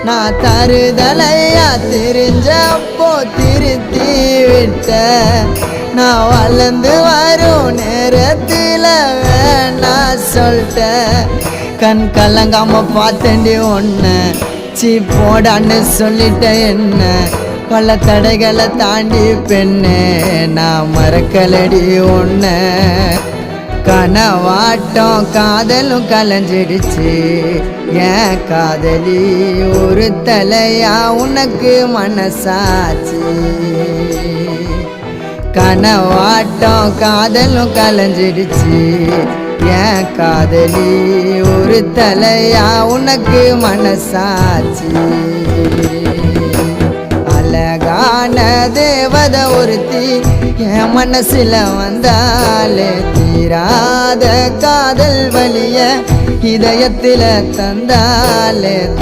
நான் தருதலையா தெரிஞ்சப்போ திருத்தி விட்ட நான் வளர்ந்து வரும் நேரத்தில் வேணா சொல்லிட்டேன் கண் கலங்காம பார்த்தேன்டி ஒன்று சீ போடான்னு சொல்லிட்டேன் என்ன பல தடைகளை தாண்டி பெண்ணே நான் மறக்கலடி ஒன்று கனவாட்டம் காதலும் கலைஞ்சிடுச்சு ஏன் காதலி ஒரு தலையா உனக்கு மனசாச்சு கனவாட்டம் காதலும் கலைஞ்சிடுச்சு ஏன் காதலி ஒரு தலையா உனக்கு மனசாச்சு அழகான தேவதை ஒருத்தி என் மனசுல வந்தாலே தீராத காதல் வலிய இதயத்தில தந்தாலே